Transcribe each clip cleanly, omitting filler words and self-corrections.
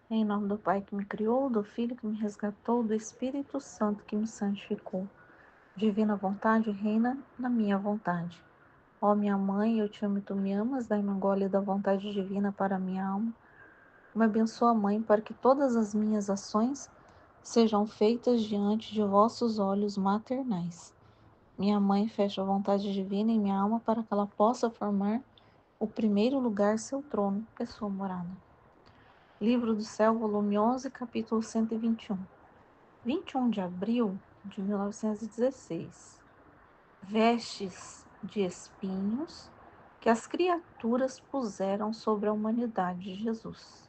Em nome do Pai que me criou, do Filho que me resgatou, do Espírito Santo que me santificou. Divina vontade reina na minha vontade. Ó minha mãe, eu te amo e tu me amas, dai-me um gole da vontade divina para a minha alma. Me abençoa, Mãe, para que todas as minhas ações sejam feitas diante de vossos olhos maternais. Minha Mãe, fecha a vontade divina em minha alma para que ela possa formar o primeiro lugar, seu trono, pessoa morada. Livro do Céu, volume 11, capítulo 121. 21 de abril de 1916. Vestes de espinhos que as criaturas puseram sobre a humanidade de Jesus.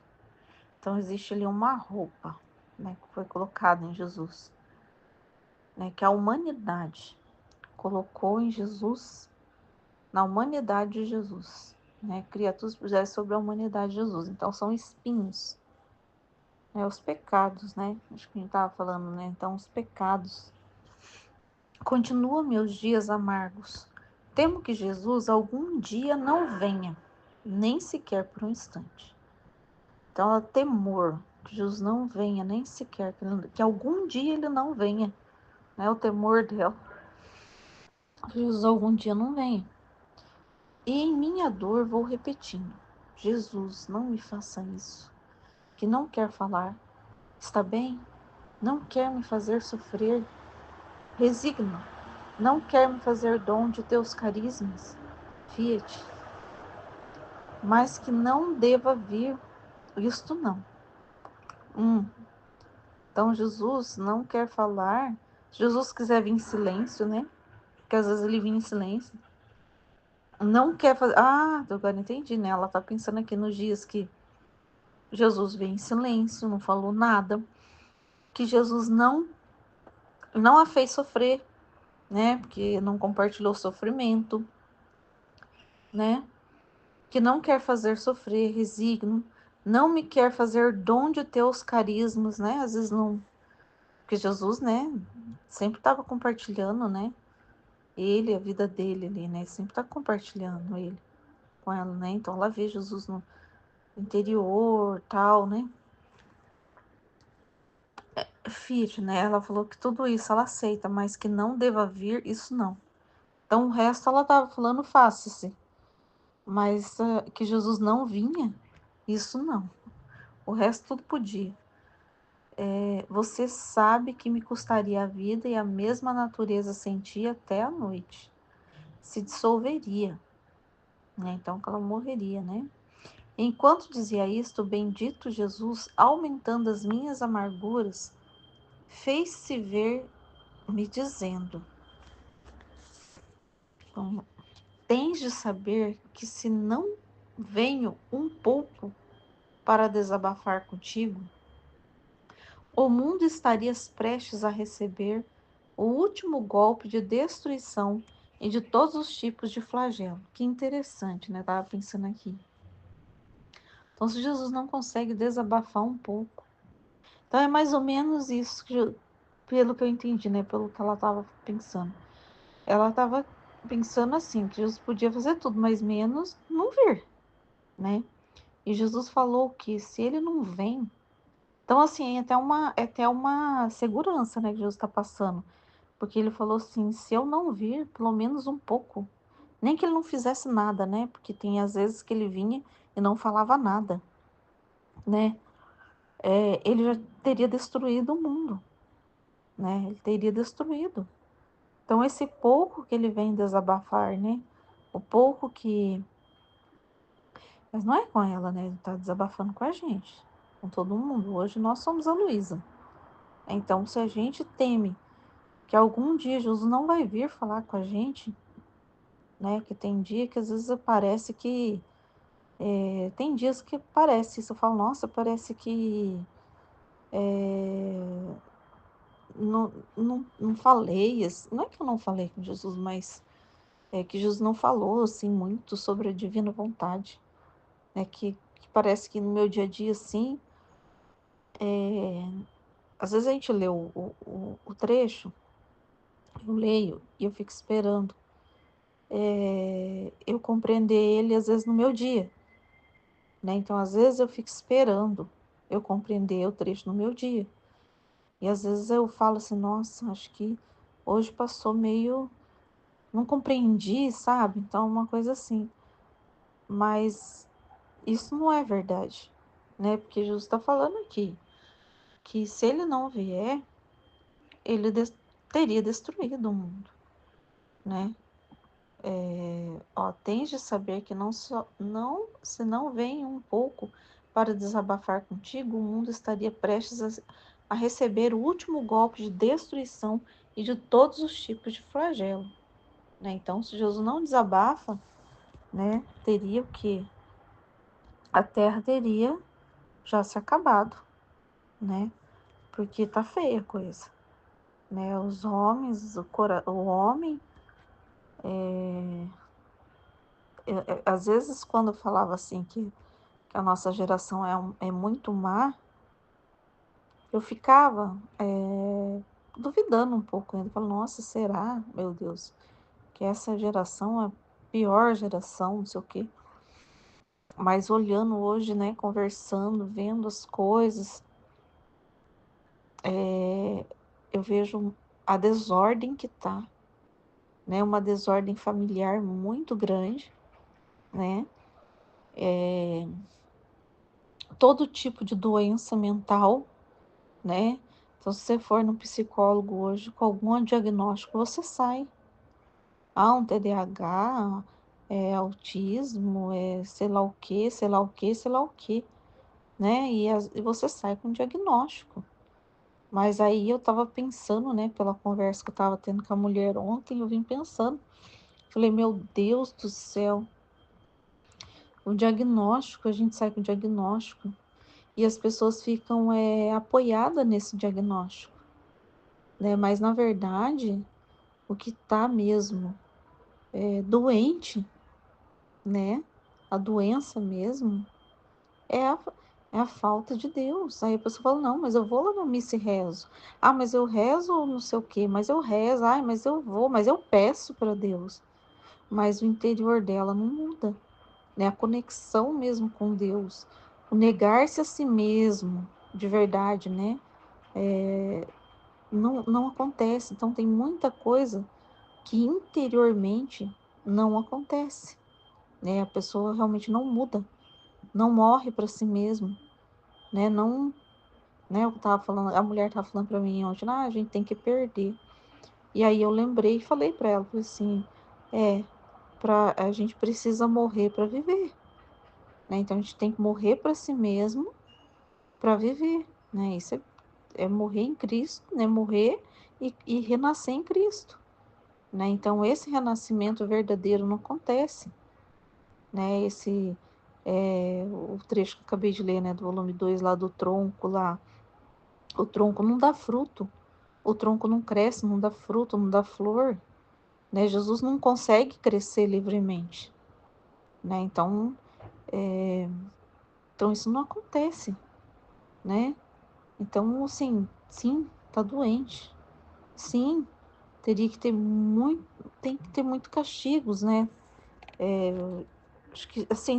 Então, existe ali uma roupa, né, que foi colocada em Jesus, né, que a humanidade colocou em Jesus, na humanidade de Jesus. Né, criaturas puseram sobre a humanidade de Jesus. Então, são espinhos. Os pecados, né? Acho que a gente estava falando, né? Então, os pecados. Continua meus dias amargos. Temo que Jesus algum dia não venha, nem sequer por um instante. Então, ela temor que Jesus não venha, nem sequer, que algum dia ele não venha. Né? O temor dela. Que Jesus algum dia não venha. E em minha dor vou repetindo. Jesus, não me faça isso. Que não quer falar. Está bem? Não quer me fazer sofrer. Resigno. Não quer me fazer dom de teus carismas. Fiat. Mas que não deva vir. Isto não. Então Jesus não quer falar. Se Jesus quiser vir em silêncio, né? Porque às vezes ele vinha em silêncio. Não quer fazer. Ah, agora entendi, né? Ela tá pensando aqui nos dias que Jesus veio em silêncio, não falou nada. Que Jesus não a fez sofrer, né? Porque não compartilhou sofrimento, né? Que não quer fazer sofrer, resigno, não me quer fazer dom de teus carismas, né? Às vezes não, porque Jesus, né, sempre estava compartilhando, né? Ele, a vida dele ali, né? Sempre tá compartilhando ele com ela, né? Então ela vê Jesus no interior, tal, né? Filho, né? Ela falou que tudo isso ela aceita, mas que não deva vir, isso não. Então o resto ela tava falando faça-se, mas que Jesus não vinha, isso não. O resto tudo podia. Você sabe que me custaria a vida e a mesma natureza sentia até a noite. Se dissolveria, né? Então que ela morreria, né? Enquanto dizia isto, o bendito Jesus, aumentando as minhas amarguras, fez-se ver me dizendo: então, tens de saber que se não venho um pouco para desabafar contigo, o mundo estaria prestes a receber o último golpe de destruição e de todos os tipos de flagelo. Que interessante, né? Tava pensando aqui. Então, se Jesus não consegue desabafar um pouco, então é mais ou menos isso que, pelo que eu entendi, né? Pelo que ela estava pensando. Ela estava pensando assim, que Jesus podia fazer tudo, mas menos não vir, né? E Jesus falou que se ele não vem, então assim, é até uma segurança, né, que Jesus está passando. Porque ele falou assim: se eu não vir, pelo menos um pouco. Nem que ele não fizesse nada, né? Porque tem às vezes que ele vinha e não falava nada, né? Ele já teria destruído o mundo, né? Ele teria destruído. Então, esse pouco que ele vem desabafar, né? O pouco que. Mas não é com ela, né? Ele tá desabafando com a gente, com todo mundo. Hoje nós somos a Luísa. Então, se a gente teme que algum dia Jesus não vai vir falar com a gente, né? Que tem dia que às vezes parece que tem dias que parece isso. Eu falo, nossa, parece que não falei. Não é que eu não falei com Jesus, mas é que Jesus não falou assim muito sobre a divina vontade. Né? Que parece que no meu dia a dia, assim, às vezes a gente lê o trecho, eu leio e eu fico esperando eu compreender ele, às vezes, no meu dia. Né? Então, às vezes, eu fico esperando. eu compreender o trecho no meu dia. E às vezes eu falo assim, nossa, acho que hoje passou meio, não compreendi, sabe? Então, uma coisa assim. Mas isso não é verdade, né? Porque Jesus está falando aqui que se ele não vier, ele teria destruído o mundo, né? Tens de saber que se não vem um pouco para desabafar contigo, o mundo estaria prestes a receber o último golpe de destruição e de todos os tipos de flagelo, né? Então, se Jesus não desabafa, né, teria o quê? A terra teria já se acabado, né? Porque tá feia a coisa, né? Os homens, o homem, às vezes quando eu falava assim que a nossa geração é muito má, eu ficava duvidando um pouco ainda. Falando, nossa, será, meu Deus, que essa geração é a pior geração, não sei o quê. Mas olhando hoje, né, conversando, vendo as coisas, eu vejo a desordem que tá, né, uma desordem familiar muito grande, né, todo tipo de doença mental, né? Então, se você for no psicólogo hoje com algum diagnóstico, você sai. Um TDAH, autismo, sei lá o que, sei lá o que, sei lá o que, né? E você sai com diagnóstico. Mas aí eu tava pensando, né, pela conversa que eu tava tendo com a mulher ontem, eu vim pensando, falei, meu Deus do céu, o diagnóstico, a gente sai com diagnóstico, e as pessoas ficam apoiadas nesse diagnóstico, né? Mas na verdade, o que tá mesmo doente, né? A doença mesmo é a falta de Deus. Aí a pessoa fala, não, mas eu vou lá na missa e rezo. Mas eu rezo não sei o quê, mas eu rezo, mas eu vou, mas eu peço para Deus. Mas o interior dela não muda, né? A conexão mesmo com Deus, o negar-se a si mesmo, de verdade, né? Não acontece. Então tem muita coisa que interiormente não acontece, né? A pessoa realmente não muda, não morre para si mesmo, né? Não, né? Eu tava falando, a mulher tava falando para mim ontem, a gente tem que perder. E aí eu lembrei e falei para ela, falei assim, a gente precisa morrer para viver, né? Então a gente tem que morrer para si mesmo para viver, né? Isso é morrer em Cristo, né? Morrer e renascer em Cristo, né? Então esse renascimento verdadeiro não acontece, né? O trecho que eu acabei de ler, né, do volume 2 lá do tronco lá, o tronco não dá fruto, o tronco não cresce, não dá fruto, não dá flor, né? Jesus não consegue crescer livremente, né? Então isso não acontece, né? Então, assim, sim, tá doente, sim, teria que ter muito, tem que ter muito castigos, né? Acho que, assim,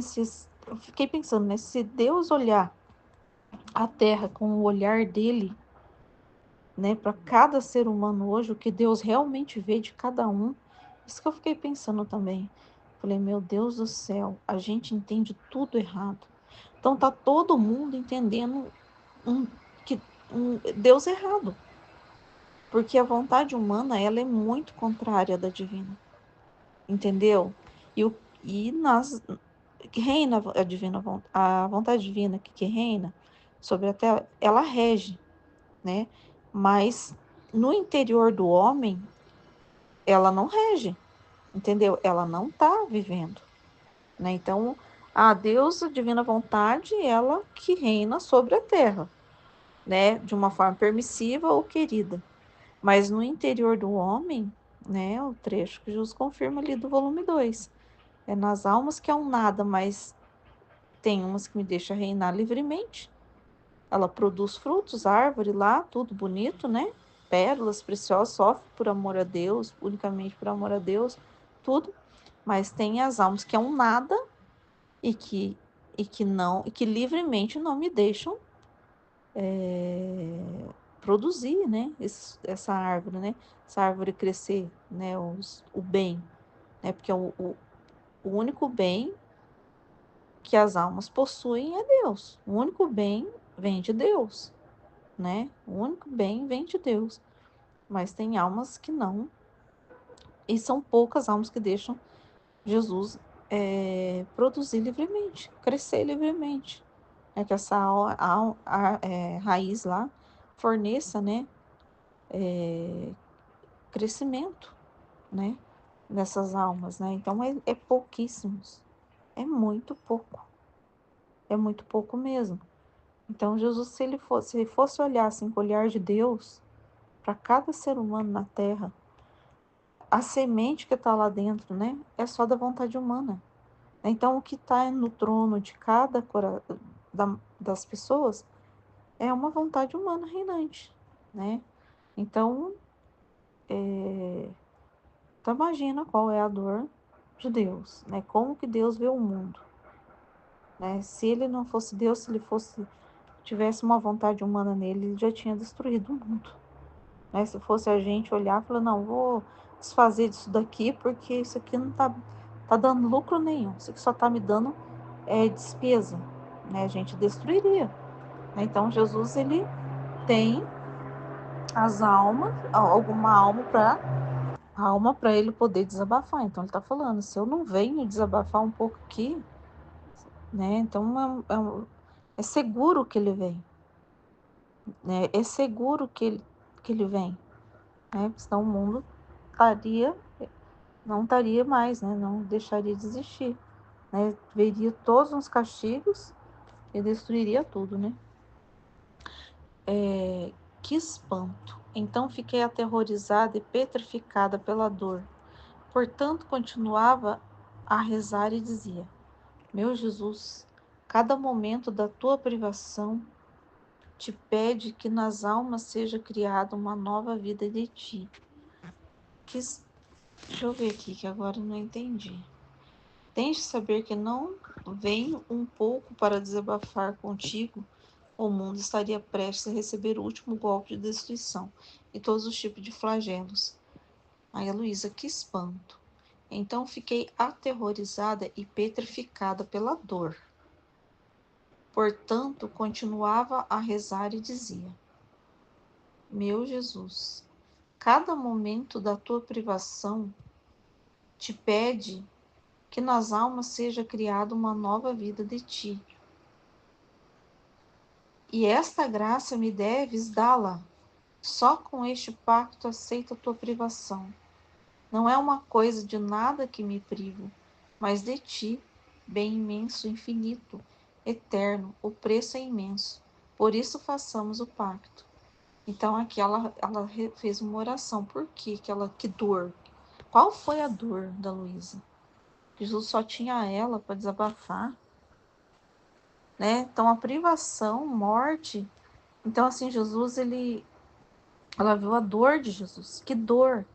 eu fiquei pensando, né? Se Deus olhar a terra com o olhar dele, né, para cada ser humano hoje, o que Deus realmente vê de cada um, isso que eu fiquei pensando também. Falei, meu Deus do céu, a gente entende tudo errado. Então tá todo mundo entendendo um, que um Deus errado, porque a vontade humana ela é muito contrária da divina, entendeu? E, o, e nas reina a divina a vontade divina que reina sobre a terra, ela rege, né? Mas no interior do homem, ela não rege, entendeu? Ela não está vivendo, né? Então, a Deus, a divina vontade, ela que reina sobre a terra, né? De uma forma permissiva ou querida. Mas no interior do homem, né? O trecho que Jesus confirma ali do volume 2 é nas almas que é um nada, mas tem umas que me deixa reinar livremente. Ela produz frutos, árvore lá, tudo bonito, né? Pérolas preciosas, sofre por amor a Deus, unicamente por amor a Deus, tudo. Mas tem as almas que é um nada e que livremente não me deixam, produzir, né, essa árvore, né, essa árvore crescer, né, o bem, né, porque o único bem que as almas possuem é Deus. O único bem vem de Deus, né? O único bem vem de Deus. Mas tem almas que não, e são poucas almas que deixam Jesus produzir livremente, crescer livremente. É que essa raiz lá forneça, né, crescimento, né, nessas almas, né? Então é pouquíssimos, é muito pouco mesmo. Então Jesus, se ele fosse olhar assim com o olhar de Deus para cada ser humano na Terra, a semente que está lá dentro, né, é só da vontade humana. Então o que está no trono de cada das pessoas é uma vontade humana reinante, né? Então, então imagina qual é a dor de Deus, né? Como que Deus vê o mundo, né? Se ele não fosse Deus, se ele tivesse uma vontade humana nele, ele já tinha destruído o mundo, né? Se fosse a gente olhar e falar, não, vou desfazer disso daqui porque isso aqui não tá dando lucro nenhum, isso aqui só tá me dando despesa, né? A gente destruiria, né? Então Jesus, ele tem as almas, alguma alma para ele poder desabafar. Então ele está falando, se eu não venho desabafar um pouco aqui, né? Então é seguro que ele vem, né? É seguro que ele vem, né? Porque senão o mundo estaria, não estaria mais, né? Não deixaria de existir, né? Veria todos os castigos e destruiria tudo, né? Que espanto! Então fiquei aterrorizada e petrificada pela dor. Portanto, continuava a rezar e dizia: Meu Jesus, cada momento da tua privação te pede que nas almas seja criada uma nova vida de ti. Deixa eu ver aqui que agora eu não entendi. Tens de saber que não venho um pouco para desabafar contigo. O mundo estaria prestes a receber o último golpe de destruição e todos os tipos de flagelos. Ai, Luísa, que espanto. Então fiquei aterrorizada e petrificada pela dor. Portanto, continuava a rezar e dizia: Meu Jesus, cada momento da tua privação te pede que nas almas seja criada uma nova vida de ti. E esta graça me deves dá-la. Só com este pacto aceito a tua privação. Não é uma coisa de nada que me privo, mas de ti, bem imenso, infinito, eterno, o preço é imenso. Por isso façamos o pacto. Então aqui ela fez uma oração. Por quê? Que dor? Qual foi a dor da Luísa? Jesus só tinha ela para desabafar, né? Então a privação, morte. Então assim, ela viu a dor de Jesus. Que dor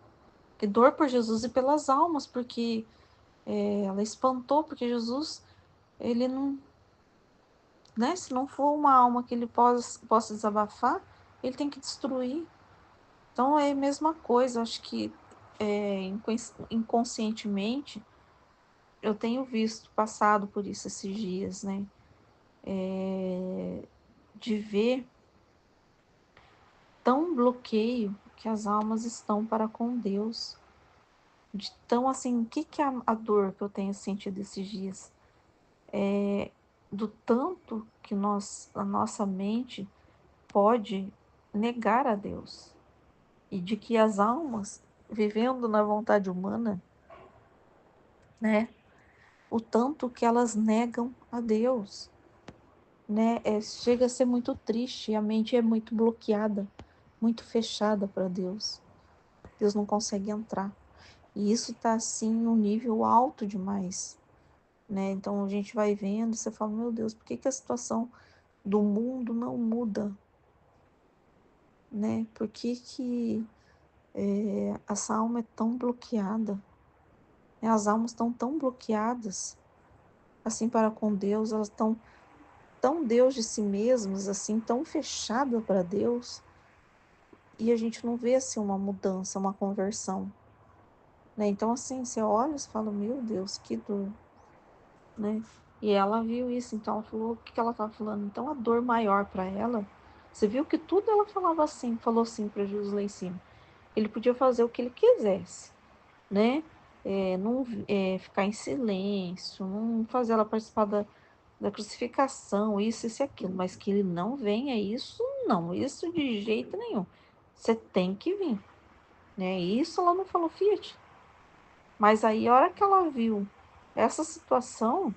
por Jesus e pelas almas, porque ela espantou, porque Jesus, ele não, né? Se não for uma alma que ele possa desabafar, ele tem que destruir. Então é a mesma coisa, acho que inconscientemente eu tenho passado por isso esses dias, né? De ver tão bloqueio que as almas estão para com Deus. De tão assim, o que é a dor que eu tenho sentido esses dias? Do tanto que a nossa mente pode negar a Deus. E de que as almas, vivendo na vontade humana, né? O tanto que elas negam a Deus, né? Chega a ser muito triste, a mente é muito bloqueada, muito fechada para Deus. Deus não consegue entrar. E isso está assim num nível alto demais, né? Então a gente vai vendo, você fala, meu Deus, por que a situação do mundo não muda, né? Por que essa alma é tão bloqueada? As almas estão tão bloqueadas assim para com Deus, elas estão tão Deus de si mesmos, assim, tão fechada para Deus, e a gente não vê assim uma mudança, uma conversão, né? Então, assim, você olha e fala, meu Deus, que dor, né? E ela viu isso, então ela falou, o que que ela estava falando? Então, a dor maior para ela, você viu que tudo ela falava assim, falou assim para Jesus lá em cima. Ele podia fazer o que ele quisesse, né? Não ficar em silêncio, não fazer ela participar da crucificação, isso e aquilo, mas que ele não venha, isso não, isso de jeito nenhum. Você tem que vir, né? Isso ela não falou Fiat. Mas aí, a hora que ela viu essa situação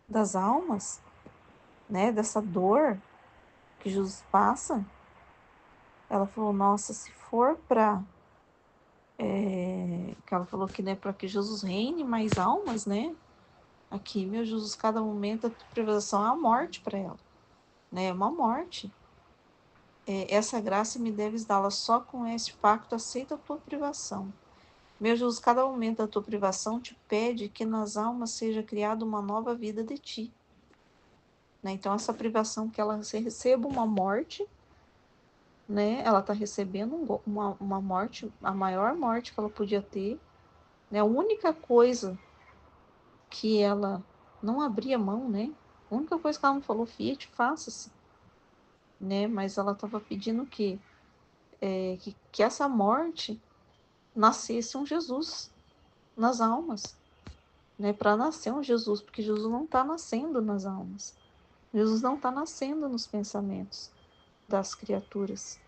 das almas, né, dessa dor que Jesus passa, ela falou, nossa, se for para que ela falou que, né, para que Jesus reine mais almas, né? Aqui, meu Jesus, cada momento a privação é a morte para ela, né? É uma morte. Essa graça me deves dá-la só com este pacto, aceita a tua privação. Meu Jesus, cada momento da tua privação te pede que nas almas seja criada uma nova vida de ti. Né? Então, essa privação que ela receba uma morte, né? Ela está recebendo uma morte, a maior morte que ela podia ter. Né? A única coisa que ela não abria mão, né? A única coisa que ela não falou, Fiat, faça-se. Né? Mas ela estava pedindo que essa morte nascesse um Jesus nas almas, né? Para nascer um Jesus, porque Jesus não está nascendo nas almas. Jesus não está nascendo nos pensamentos das criaturas.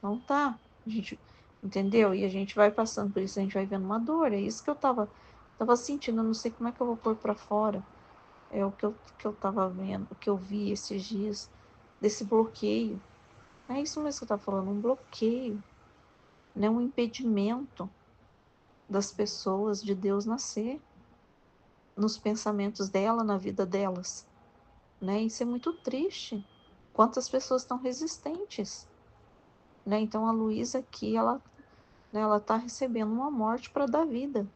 Não está. A gente, entendeu? E a gente vai passando por isso, a gente vai vendo uma dor. É isso que eu tava sentindo. Eu não sei como é que eu vou pôr para fora. É o que eu tava vendo, o que eu vi esses dias, desse bloqueio. É isso mesmo que eu tava falando, um bloqueio, né? Um impedimento das pessoas de Deus nascer nos pensamentos dela, na vida delas, né? Isso é muito triste. Quantas pessoas estão resistentes, né? Então a Luísa aqui, ela tá recebendo uma morte para dar vida,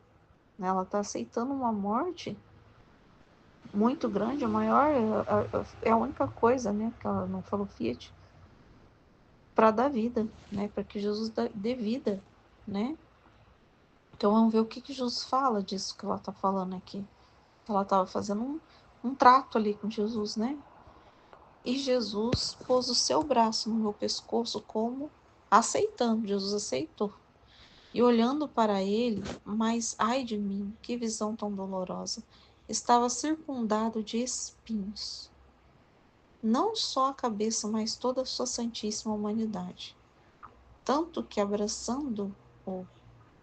né? Ela tá aceitando uma morte muito grande, a maior, é a única coisa, né? Que ela não falou Fiat, para dar vida, né? Para que Jesus dê vida, né? Então vamos ver o que Jesus fala disso que ela tá falando aqui. Ela estava fazendo um trato ali com Jesus, né? E Jesus pôs o seu braço no meu pescoço como aceitando. Jesus aceitou. E olhando para ele, mas ai de mim, que visão tão dolorosa. Estava circundado de espinhos. Não só a cabeça, mas toda a sua santíssima humanidade. Tanto que abraçando-o,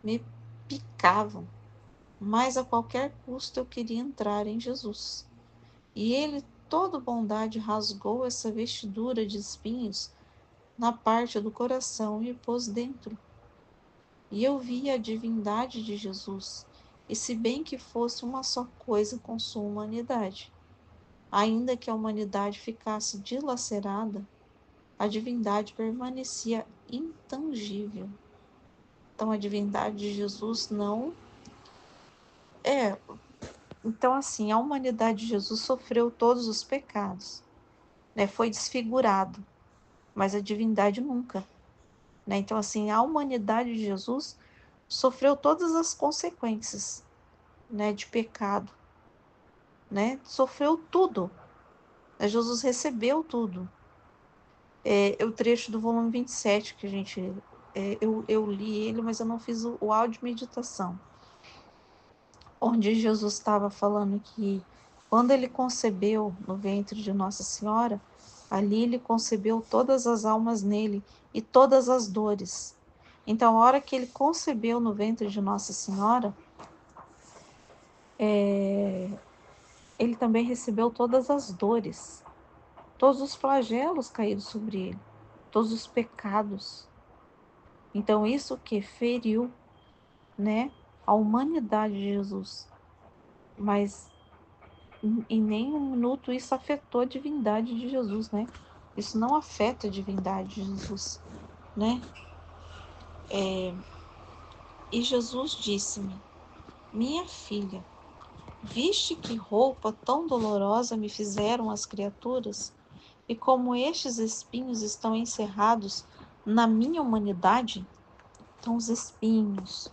me picavam. Mas a qualquer custo eu queria entrar em Jesus. E ele, todo bondade, rasgou essa vestidura de espinhos na parte do coração e pôs dentro. E eu vi a divindade de Jesus, e se bem que fosse uma só coisa com sua humanidade, ainda que a humanidade ficasse dilacerada, a divindade permanecia intangível. Então a divindade de Jesus não é. Então, assim, a humanidade de Jesus sofreu todos os pecados, né? Foi desfigurado, mas a divindade nunca, né? Então, assim, a humanidade de Jesus sofreu todas as consequências, né, de pecado, né? Sofreu tudo. Jesus recebeu tudo. O trecho do volume 27 que a gente eu li ele, mas eu não fiz o áudio meditação, onde Jesus estava falando que quando ele concebeu no ventre de Nossa Senhora, ali ele concebeu todas as almas nele e todas as dores. Então, a hora que ele concebeu no ventre de Nossa Senhora, ele também recebeu todas as dores, todos os flagelos caídos sobre ele, todos os pecados. Então, isso que feriu, né, a humanidade de Jesus. Mas em nenhum minuto isso afetou a divindade de Jesus, né? Isso não afeta a divindade de Jesus, né? E Jesus disse-me, minha filha, Viste que roupa tão dolorosa me fizeram as criaturas? E como estes espinhos estão encerrados na minha humanidade? Então, os espinhos,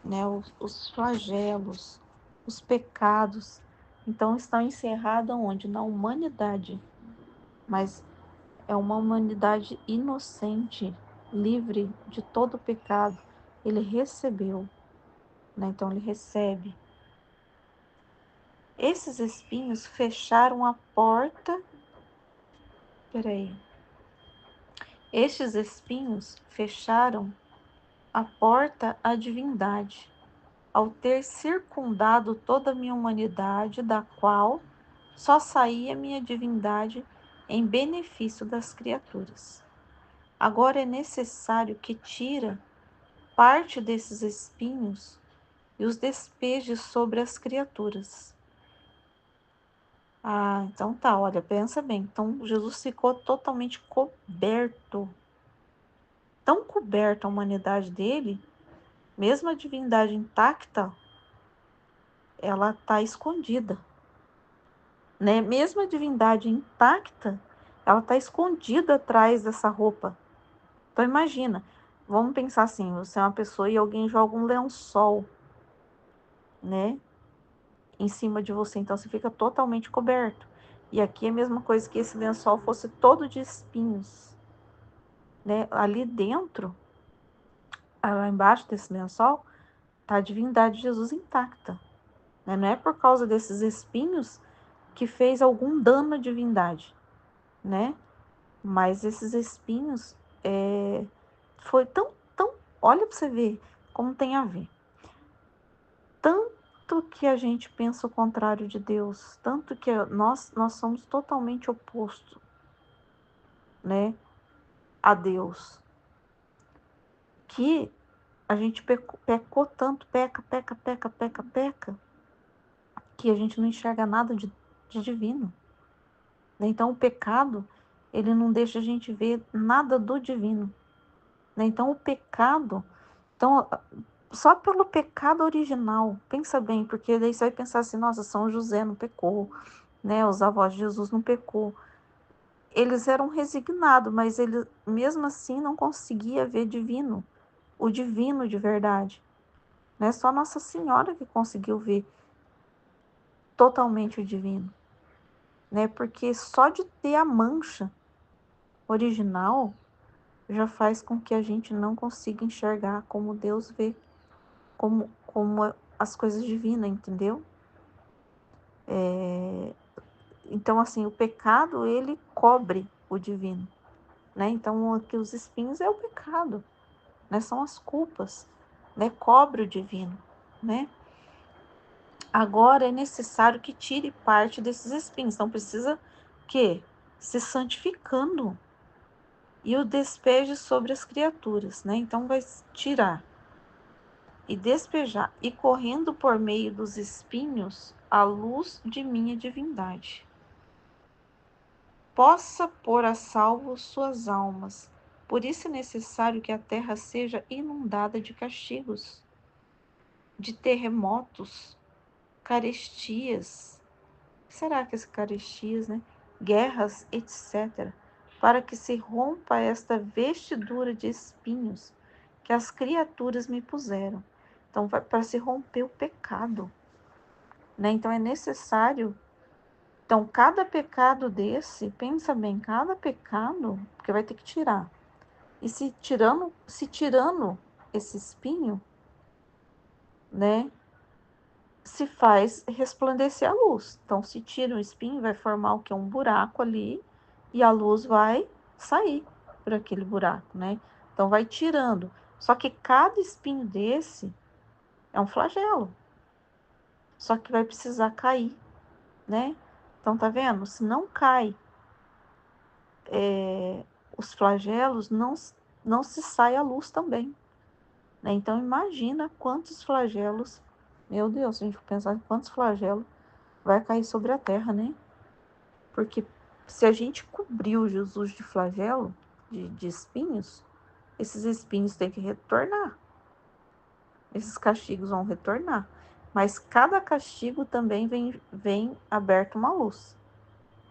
né, os flagelos, os pecados, então estão encerrados onde? Na humanidade. Mas é uma humanidade inocente, livre de todo pecado. Ele recebeu, né? Então ele recebe. Esses espinhos fecharam a porta. Peraí. Estes espinhos fecharam a porta à divindade, ao ter circundado toda a minha humanidade, da qual só saía minha divindade em benefício das criaturas. Agora é necessário que tira parte desses espinhos e os despeje sobre as criaturas. Ah, então tá, olha, pensa bem. Então Jesus ficou totalmente coberto, tão coberto a humanidade dele, mesmo a divindade intacta, ela tá escondida, né? Mesmo a divindade intacta, ela tá escondida atrás dessa roupa. Então imagina, vamos pensar assim, você é uma pessoa e alguém joga um lençol, né, em cima de você, então você fica totalmente coberto. E aqui é a mesma coisa que esse lençol fosse todo de espinhos, né? Ali dentro, lá embaixo desse lençol, tá a divindade de Jesus intacta, né? Não é por causa desses espinhos que fez algum dano à divindade, né? Mas esses espinhos foi tão, olha para você ver como tem a ver. Tanto que a gente pensa o contrário de Deus, tanto que nós somos totalmente opostos, né, a Deus, que a gente pecou tanto, peca, que a gente não enxerga nada de divino. Né? Então o pecado, ele não deixa a gente ver nada do divino. Né? Então o pecado, então só pelo pecado original, pensa bem, porque daí você vai pensar assim, nossa, São José não pecou, né? Os avós de Jesus não pecou. Eles eram resignados, mas ele mesmo assim não conseguia ver divino, o divino de verdade. Né? Só Nossa Senhora que conseguiu ver totalmente o divino. Né? Porque só de ter a mancha original já faz com que a gente não consiga enxergar como Deus vê, como as coisas divinas, entendeu? Então, assim, o pecado, ele cobre o divino, né? Então, aqui os espinhos é o pecado, né? São as culpas, né? Cobre o divino, né? Agora é necessário que tire parte desses espinhos, então precisa que se santificando e o despeje sobre as criaturas, né? Então vai tirar e despejar e correndo por meio dos espinhos a luz de minha divindade. Possa pôr a salvo suas almas. Por isso é necessário que a terra seja inundada de castigos, de terremotos, carestias. Será que as carestias, né? Guerras, etc. Para que se rompa esta vestidura de espinhos que as criaturas me puseram. Então, para se romper o pecado, né? Então, é necessário. Então, cada pecado desse, pensa bem, cada pecado, porque vai ter que tirar. E se tirando esse espinho, né, se faz resplandecer a luz. Então, se tira o espinho, vai formar o que? Um buraco ali, e a luz vai sair por aquele buraco, né? Então, vai tirando. Só que cada espinho desse é um flagelo. Só que vai precisar cair, né? Então, tá vendo? Se não cai os flagelos, não se sai a luz também. Né? Então, imagina quantos flagelos, meu Deus, se a gente pensar em quantos flagelos vai cair sobre a terra, né? Porque se a gente cobriu Jesus de flagelo, de espinhos, esses espinhos têm que retornar. Esses castigos vão retornar. mas cada castigo também vem aberto uma luz,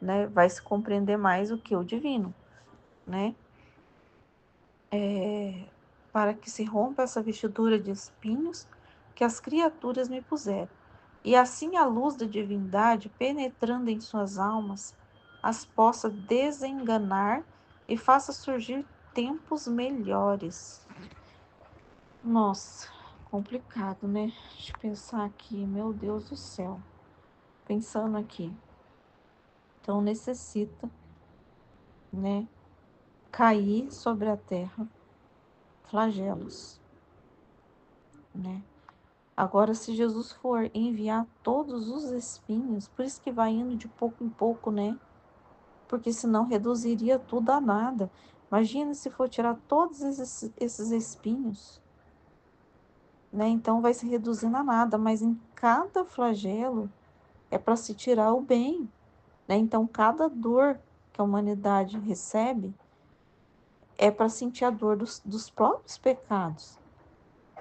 né? Vai se compreender mais o que o divino, né? Para que se rompa essa vestidura de espinhos que as criaturas me puseram. E assim a luz da divindade, penetrando em suas almas, as possa desenganar e faça surgir tempos melhores. Nossa, complicado, né? Deixa eu pensar aqui, meu Deus do céu. Pensando aqui. Então necessita, né, cair sobre a terra flagelos, né? Agora, se Jesus for enviar todos os espinhos, por isso que vai indo de pouco em pouco, né? Porque senão reduziria tudo a nada. Imagina se for tirar todos esses espinhos, né? Então vai se reduzindo a nada, mas em cada flagelo é para se tirar o bem, né? Então cada dor que a humanidade recebe é para sentir a dor dos próprios pecados,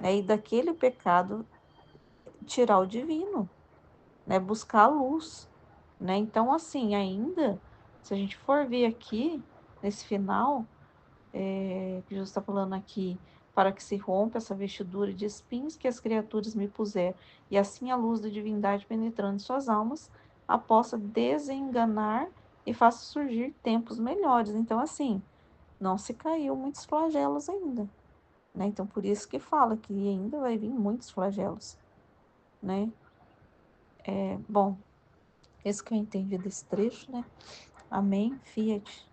né? E daquele pecado tirar o divino, né? Buscar a luz, né? Então, assim, ainda, se a gente for ver aqui, nesse final, que Jesus está falando aqui, para que se rompa essa vestidura de espinhos que as criaturas me puseram, e assim a luz da divindade penetrando em suas almas, a possa desenganar e faça surgir tempos melhores. Então, assim, não se caiu muitos flagelos ainda, né? Então, por isso que fala que ainda vai vir muitos flagelos, né? Bom, esse que eu entendi desse trecho, né? Amém, Fiat.